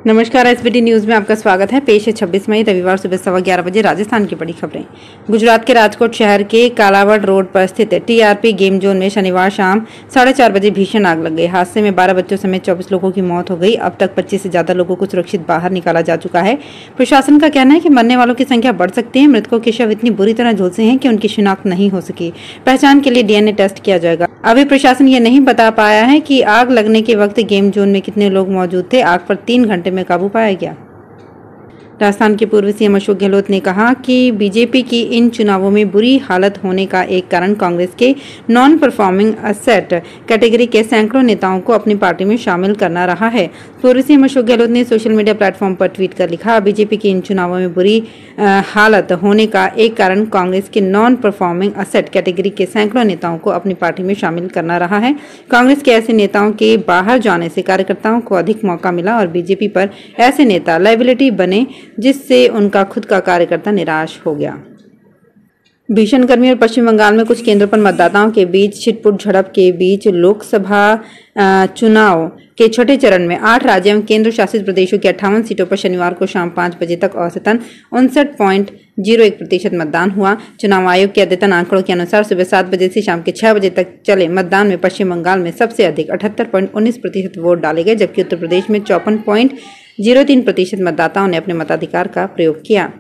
नमस्कार, SBT news में आपका स्वागत है। पेश है 26 मई रविवार सुबह 11:15 बजे राजस्थान की बड़ी खबरें। गुजरात के राजकोट शहर के कालावड रोड पर स्थित टीआरपी गेम जोन में शनिवार शाम 4:30 बजे भीषण आग लग गई। हादसे में 12 बच्चों समेत 24 लोगों की मौत हो गई। अब तक 25 से ज्यादा लोगों को सुरक्षित बाहर निकाला जा चुका है। प्रशासन का कहना है कि मरने वालों की संख्या बढ़ सकती है। मृतकों के शव इतनी बुरी तरह झुलसे हैं कि उनकी शिनाख्त नहीं हो सकी। पहचान के लिए डीएनए टेस्ट किया जाएगा। अभी प्रशासन ये नहीं बता पाया है कि आग लगने के वक्त गेम जोन में कितने लोग मौजूद थे। आग पर 3 घंटे में काबू पाया गया। राजस्थान के पूर्व सीएम अशोक गहलोत ने कहा कि बीजेपी की इन चुनावों में बुरी हालत होने का एक कारण कांग्रेस के नॉन परफॉर्मिंग असेट कैटेगरी के सैकड़ों नेताओं को अपनी पार्टी में शामिल करना रहा है। पूर्व सीएम अशोक गहलोत ने सोशल मीडिया प्लेटफॉर्म पर ट्वीट कर लिखा, बीजेपी की इन चुनावों में बुरी हालत होने का एक कारण कांग्रेस के नॉन परफॉर्मिंग असेट कैटेगरी के सैकड़ों नेताओं को अपनी पार्टी में शामिल करना रहा है। कांग्रेस के ऐसे नेताओं के बाहर जाने से कार्यकर्ताओं को अधिक मौका मिला और बीजेपी पर ऐसे नेता लायबिलिटी बने जिससे उनका खुद का कार्यकर्ता निराश हो गया। भीषण गर्मी और पश्चिम बंगाल में कुछ केंद्रों पर मतदाताओं के बीच छिटपुट झड़प के बीच लोकसभा चुनाव के छठे चरण में 8 राज्य एवं केंद्र शासित प्रदेशों की 58 सीटों पर शनिवार को शाम 5 बजे तक औसतन 59.01% मतदान हुआ। चुनाव आयोग के अद्यतन आंकड़ों के अनुसार सुबह 7 बजे से शाम के 6 बजे तक चले मतदान में पश्चिम बंगाल में सबसे अधिक 78.19% वोट डाले गए, जबकि उत्तर प्रदेश में 54.03% मतदाताओं ने अपने मताधिकार का प्रयोग किया।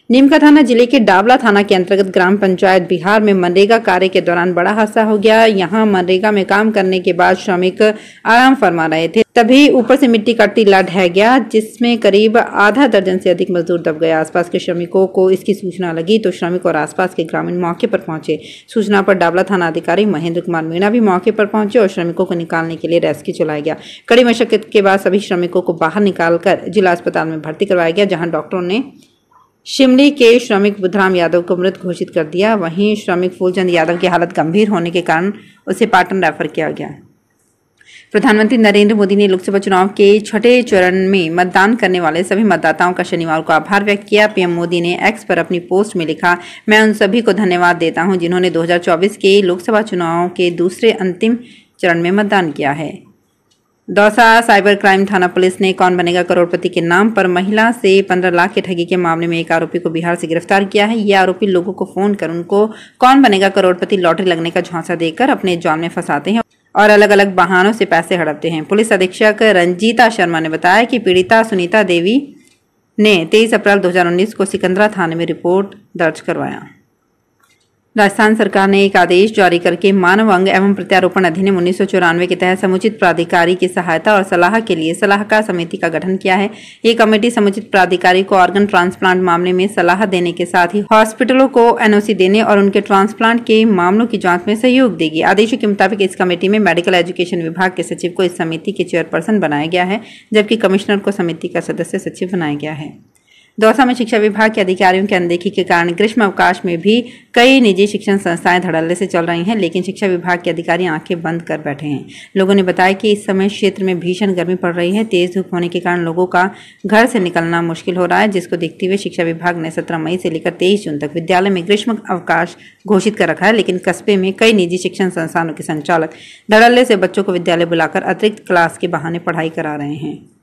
नीमका थाना जिले के डावला थाना के अंतर्गत ग्राम पंचायत बिहार में मनरेगा कार्य के दौरान बड़ा हादसा हो गया। यहां मनरेगा में काम करने के बाद श्रमिक आराम फरमा रहे थे, तभी ऊपर से मिट्टी का टीला ढह गया, जिसमें करीब आधा दर्जन से अधिक मजदूर दब गए। आसपास के श्रमिकों को इसकी सूचना लगी तो श्रमिक और आसपास के ग्रामीण मौके पर पहुंचे। सूचना पर डावला थाना अधिकारी महेंद्र कुमार मीणा भी मौके पर पहुंचे और श्रमिकों को निकालने के लिए रेस्क्यू चलाया गया। कड़ी मशक्कत के बाद सभी श्रमिकों को बाहर निकालकर जिला अस्पताल में भर्ती करवाया गया, जहाँ डॉक्टरों ने शिमली के श्रमिक बुधराम यादव को मृत घोषित कर दिया। वहीं श्रमिक फूलचंद यादव की हालत गंभीर होने के कारण उसे पाटन रेफर किया गया। प्रधानमंत्री नरेंद्र मोदी ने लोकसभा चुनाव के छठे चरण में मतदान करने वाले सभी मतदाताओं का शनिवार को आभार व्यक्त किया। पीएम मोदी ने एक्स पर अपनी पोस्ट में लिखा, मैं उन सभी को धन्यवाद देता हूं जिन्होंने 2024 के लोकसभा चुनाव के दूसरे अंतिम चरण में मतदान किया है। दौसा साइबर क्राइम थाना पुलिस ने कौन बनेगा करोड़पति के नाम पर महिला से 15 लाख की ठगी के मामले में एक आरोपी को बिहार से गिरफ्तार किया है। यह आरोपी लोगों को फोन कर उनको कौन बनेगा करोड़पति लॉटरी लगने का झांसा देकर अपने जाल में फंसाते हैं और अलग अलग बहानों से पैसे हड़पते हैं। पुलिस अधीक्षक रंजीता शर्मा ने बताया कि पीड़िता सुनीता देवी ने 23 अप्रैल 2019 को सिकंदरा थाने में रिपोर्ट दर्ज करवाया। राजस्थान सरकार ने एक आदेश जारी करके मानव अंग एवं प्रत्यारोपण अधिनियम 1994 के तहत समुचित प्राधिकारी की सहायता और सलाह के लिए सलाहकार समिति का गठन किया है। ये कमेटी समुचित प्राधिकारी को ऑर्गन ट्रांसप्लांट मामले में सलाह देने के साथ ही हॉस्पिटलों को एनओसी देने और उनके ट्रांसप्लांट के मामलों की जांच में सहयोग देगी। आदेशों के मुताबिक इस कमेटी में मेडिकल एजुकेशन विभाग के सचिव को इस समिति के चेयरपर्सन बनाया गया है, जबकि कमिश्नर को समिति का सदस्य सचिव बनाया गया है। दौसा में शिक्षा विभाग के अधिकारियों की अनदेखी के कारण ग्रीष्म अवकाश में भी कई निजी शिक्षण संस्थाएं धड़ल्ले से चल रही हैं, लेकिन शिक्षा विभाग के अधिकारी आंखें बंद कर बैठे हैं। लोगों ने बताया कि इस समय क्षेत्र में भीषण गर्मी पड़ रही है। तेज धूप होने के कारण लोगों का घर से निकलना मुश्किल हो रहा है, जिसको देखते हुए शिक्षा विभाग ने 17 मई से लेकर 23 जून तक विद्यालय में ग्रीष्म अवकाश घोषित कर रखा है। लेकिन कस्बे में कई निजी शिक्षण संस्थानों के संचालक धड़ल्ले से बच्चों को विद्यालय बुलाकर अतिरिक्त क्लास के बहाने पढ़ाई करा रहे हैं।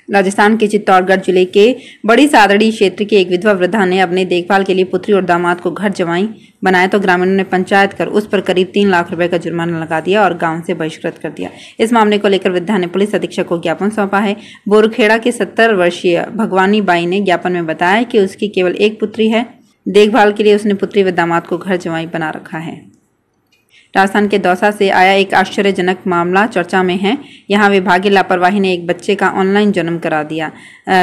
राजस्थान के चित्तौड़गढ़ जिले के बड़ी सादड़ी क्षेत्र की एक विधवा वृद्धा ने अपने देखभाल के लिए पुत्री और दामाद को घर जमाई बनाया तो ग्रामीणों ने पंचायत कर उस पर करीब 3 लाख रुपए का जुर्माना लगा दिया और गांव से बहिष्कृत कर दिया। इस मामले को लेकर वृद्धा ने पुलिस अधीक्षक को ज्ञापन सौंपा है। बोरखेड़ा की 70 वर्षीय भगवानी बाई ने ज्ञापन में बताया कि उसकी केवल एक पुत्री है। देखभाल के लिए उसने पुत्री व दामाद को घर जमाई बना रखा है। राजस्थान के दौसा से आया एक आश्चर्यजनक मामला चर्चा में है। यहाँ विभागीय लापरवाही ने एक बच्चे का ऑनलाइन जन्म करा दिया।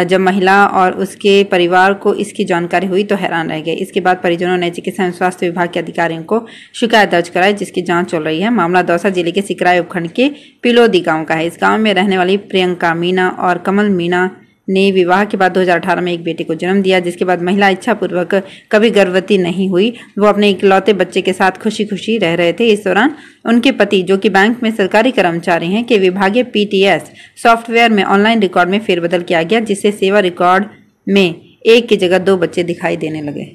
जब महिला और उसके परिवार को इसकी जानकारी हुई तो हैरान रह गए। इसके बाद परिजनों ने चिकित्सा एवं स्वास्थ्य विभाग के अधिकारियों को शिकायत दर्ज कराई, जिसकी जांच चल रही है। मामला दौसा जिले के सिकराई उपखंड के पिलोदी गाँव का है। इस गाँव में रहने वाली प्रियंका मीणा और कमल मीणा ने विवाह के बाद 2018 में एक बेटे को जन्म दिया, जिसके बाद महिला इच्छापूर्वक कभी गर्भवती नहीं हुई। वो अपने इकलौते बच्चे के साथ खुशी खुशी रह रहे थे। इस दौरान उनके पति, जो कि बैंक में सरकारी कर्मचारी हैं, के विभागीय पीटीएस सॉफ्टवेयर में ऑनलाइन रिकॉर्ड में फेरबदल किया गया, जिससे सेवा रिकॉर्ड में एक की जगह 2 बच्चे दिखाई देने लगे।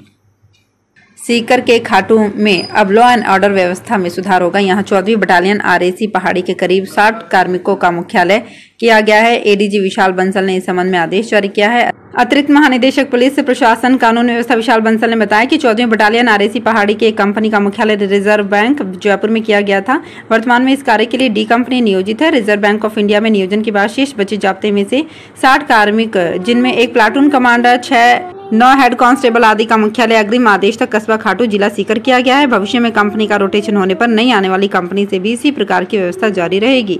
सीकर के खाटू में अब लॉ एंड ऑर्डर व्यवस्था में सुधार होगा। यहां 14वीं बटालियन आरएसी पहाड़ी के करीब 60 कार्मिकों का मुख्यालय किया गया है। एडीजी विशाल बंसल ने इस संबंध में आदेश जारी किया है। अतिरिक्त महानिदेशक पुलिस प्रशासन कानून व्यवस्था विशाल बंसल ने बताया कि 14वीं बटालियन आरएसी पहाड़ी के एक कंपनी का मुख्यालय रिजर्व बैंक जयपुर में किया गया था। वर्तमान में इस कार्य के लिए डी कंपनी नियोजित है। रिजर्व बैंक ऑफ इंडिया में नियोजन के बाद शेष बचे जाब्ते में से 60 कार्मिक, जिनमें एक प्लाटून कमांडर, 9 हेड कांस्टेबल आदि का मुख्यालय अग्रिम आदेश तक कस्बा खाटू जिला सीकर किया गया है। भविष्य में कंपनी का रोटेशन होने पर नई आने वाली कंपनी से भी इसी प्रकार की व्यवस्था जारी रहेगी।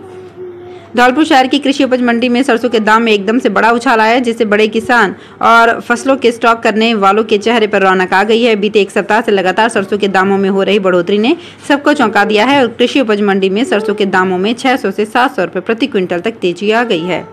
धौलपुर शहर की कृषि उपज मंडी में सरसों के दाम में एकदम से बड़ा उछाल आया है, जिससे बड़े किसान और फसलों के स्टॉक करने वालों के चेहरे पर रौनक आ गई है। बीते एक सप्ताह से लगातार सरसों के दामों में हो रही बढ़ोतरी ने सबको चौंका दिया है और कृषि उपज मंडी में सरसों के दामों में 600 से 700 रुपए प्रति क्विंटल तक तेजी आ गई है।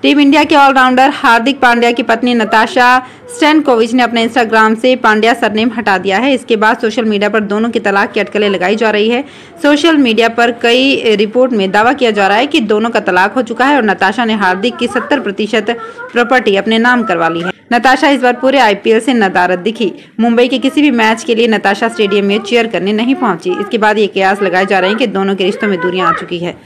टीम इंडिया के ऑलराउंडर हार्दिक पांड्या की पत्नी नताशा स्टैनकोविच ने अपने इंस्टाग्राम से पांड्या सरनेम हटा दिया है। इसके बाद सोशल मीडिया पर दोनों की तलाक की अटकलें लगाई जा रही है। सोशल मीडिया पर कई रिपोर्ट में दावा किया जा रहा है कि दोनों का तलाक हो चुका है और नताशा ने हार्दिक की 70% प्रॉपर्टी अपने नाम करवा ली है। नताशा इस बार पूरे आईपीएल से नदारद दिखी। मुंबई के किसी भी मैच के लिए नताशा स्टेडियम में चीयर करने नहीं पहुंची। इसके बाद ये कयास लगाए जा रहे हैं कि दोनों के रिश्तों में दूरियां आ चुकी है।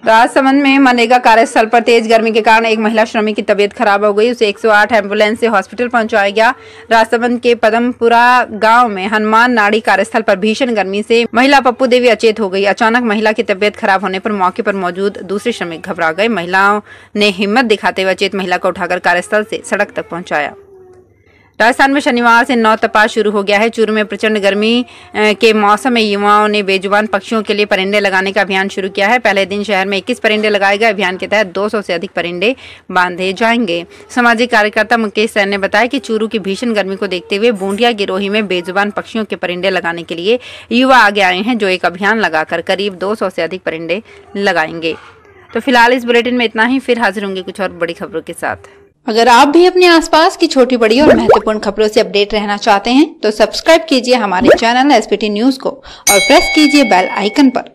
राजसमंद में मनरेगा कार्यस्थल पर तेज गर्मी के कारण एक महिला श्रमिक की तबीयत खराब हो गई। उसे 108 एम्बुलेंस से हॉस्पिटल पहुंचाया गया। राजसमंद के पदमपुरा गांव में हनुमान नाड़ी कार्यस्थल पर भीषण गर्मी से महिला पप्पू देवी अचेत हो गई। अचानक महिला की तबीयत खराब होने पर मौके पर मौजूद दूसरे श्रमिक घबरा गए। महिलाओं ने हिम्मत दिखाते हुए अचेत महिला को उठाकर कार्यस्थल से सड़क तक पहुंचाया। राजस्थान में शनिवार से नौतपा शुरू हो गया है। चूरू में प्रचंड गर्मी के मौसम में युवाओं ने बेजुबान पक्षियों के लिए परिंदे लगाने का अभियान शुरू किया है। पहले दिन शहर में 21 परिंदे लगाए गए। अभियान के तहत 200 से अधिक परिंदे बांधे जाएंगे। सामाजिक कार्यकर्ता मुकेश सैन ने बताया कि चूरू की भीषण गर्मी को देखते हुए बूंदिया गिरोही में बेजुबान पक्षियों के परिंदे लगाने के लिए युवा आगे आए हैं, जो एक अभियान लगाकर करीब 200 से अधिक परिंदे लगाएंगे। तो फिलहाल इस बुलेटिन में इतना ही। फिर हाजिर होंगे कुछ और बड़ी खबरों के साथ। अगर आप भी अपने आसपास की छोटी बड़ी और महत्वपूर्ण खबरों से अपडेट रहना चाहते हैं तो सब्सक्राइब कीजिए हमारे चैनल एसपीटी न्यूज को और प्रेस कीजिए बेल आइकन पर।